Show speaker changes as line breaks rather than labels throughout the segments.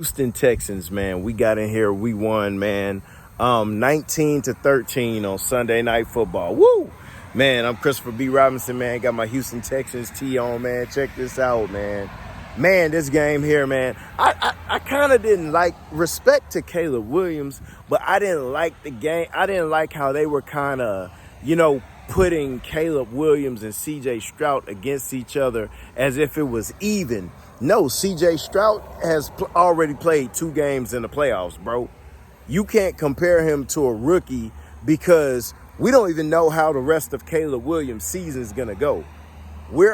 Houston Texans, man, we got in here, we won, man. 19-13 on Sunday Night Football. Woo! Man, I'm Christopher B. Robinson, man. Got my Houston Texans tee on, man. Check this out, man. Man, this game here, man. I kind of didn't like, respect to Caleb Williams, but I didn't like the game. I didn't like how they were kind of, putting Caleb Williams and C.J. Stroud against each other as if it was even. No, C.J. Stroud has already played 2 games in the playoffs, bro. You can't compare him to a rookie because we don't even know how the rest of Caleb Williams' season is going to go. We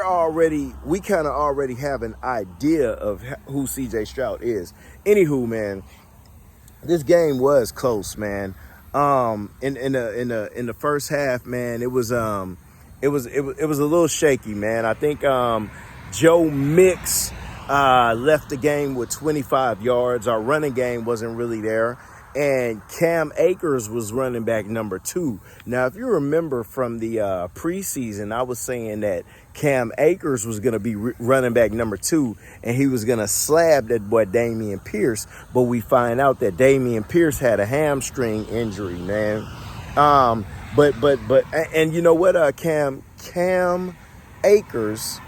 kind of already have an idea of who C.J. Stroud is. Anywho, man, this game was close, man. In the first half, man, it was a little shaky, man. I think Joe Mix left the game with 25 yards. Our running game wasn't really there. And Cam Akers was running back number 2. Now, if you remember from the preseason, I was saying that Cam Akers was going to be running back number 2, and he was going to slab that boy Dameon Pierce. But we find out that Dameon Pierce had a hamstring injury, man. And you know what? Cam Akers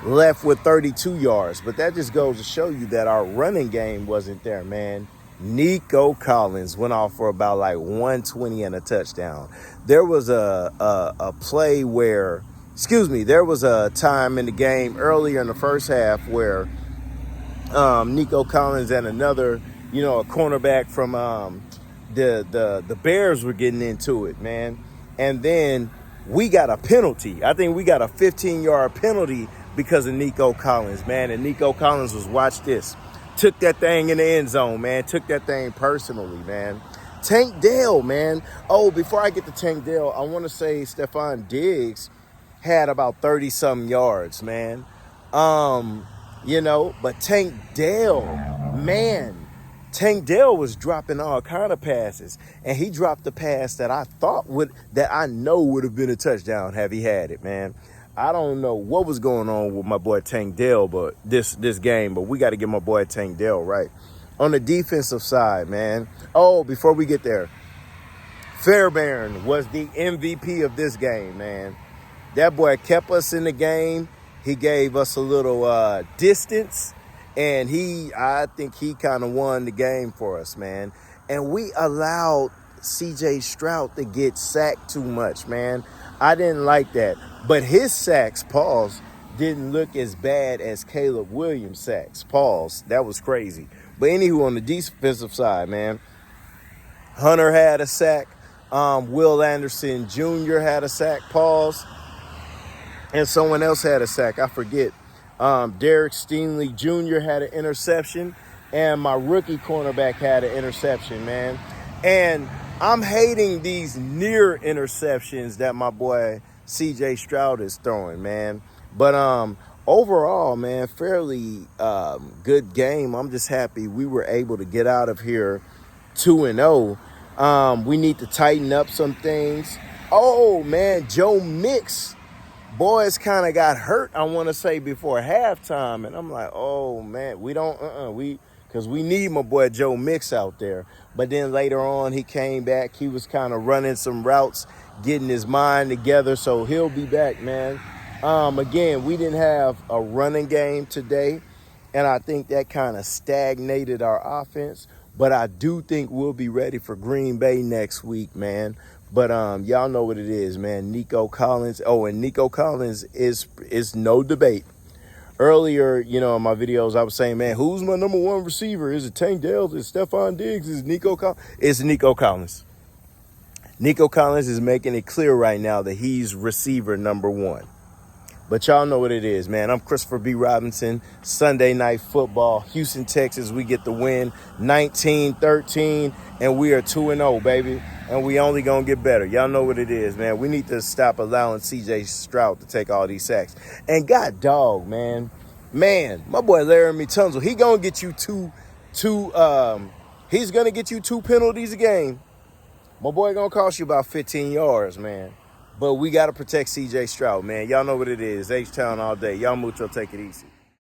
left with 32 yards. But that just goes to show you that our running game wasn't there, man. Nico Collins went off for about like 120 and a touchdown. There was a play where, there was a time in the game earlier in the first half where Nico Collins and another, a cornerback from the Bears were getting into it, man. And then we got a penalty. I think we got a 15-yard penalty because of Nico Collins, man. And Nico Collins was, watch this, took that thing in the end zone, man. Took that thing personally, man. Tank Dell, man. Oh, before I get to Tank Dell, I want to say Stephon Diggs had about 30-something yards, man. But Tank Dell, man. Tank Dell was dropping all kind of passes. And he dropped the pass that I know would have been a touchdown had he had it, man. I don't know what was going on with my boy Tank Dell, but this game, but we got to get my boy Tank Dell right. On the defensive side, man. Oh, before we get there, Fairbairn was the MVP of this game, man. That boy kept us in the game. He gave us a little distance, and I think he kind of won the game for us, man. And we allowed C.J. Stroud to get sacked too much, man. I didn't like that. But his sacks, pause, didn't look as bad as Caleb Williams' sacks, pause. That was crazy. But anywho, on the defensive side, man, Hunter had a sack. Will Anderson Jr. had a sack, pause. And someone else had a sack, I forget. Derek Stingley Jr. had an interception. And my rookie cornerback had an interception, man. And I'm hating these near interceptions that my boy C.J. Stroud is throwing, man. But overall, man, fairly good game. I'm just happy we were able to get out of here 2-0. We need to tighten up some things. Oh, man, Joe Mix, boys kind of got hurt, I want to say, before halftime. And I'm like, oh, man, because we need my boy Joe Mix out there. But then later on, he came back. He was kind of running some routes, getting his mind together. So he'll be back, man. Again, we didn't have a running game today. And I think that kind of stagnated our offense. But I do think we'll be ready for Green Bay next week, man. But y'all know what it is, man. Nico Collins. Oh, and Nico Collins is no debate. Earlier, in my videos, I was saying, man, who's my number 1 receiver? Is it Tank Dell? Is it Stephon Diggs? Is it Nico Collins? It's Nico Collins. Nico Collins is making it clear right now that he's receiver number 1. But y'all know what it is, man. I'm Christopher B. Robinson. Sunday Night Football. Houston, Texas, we get the win. 19-13, and we are 2-0, baby. And we only going to get better. Y'all know what it is, man. We need to stop allowing C.J. Stroud to take all these sacks. And God dog, man. Man, my boy Laramie Tunzel, he going to get you he's going to get you 2 penalties a game. My boy going to cost you about 15 yards, man. But we got to protect C.J. Stroud, man. Y'all know what it is. H-Town all day. Y'all mucho, take it easy.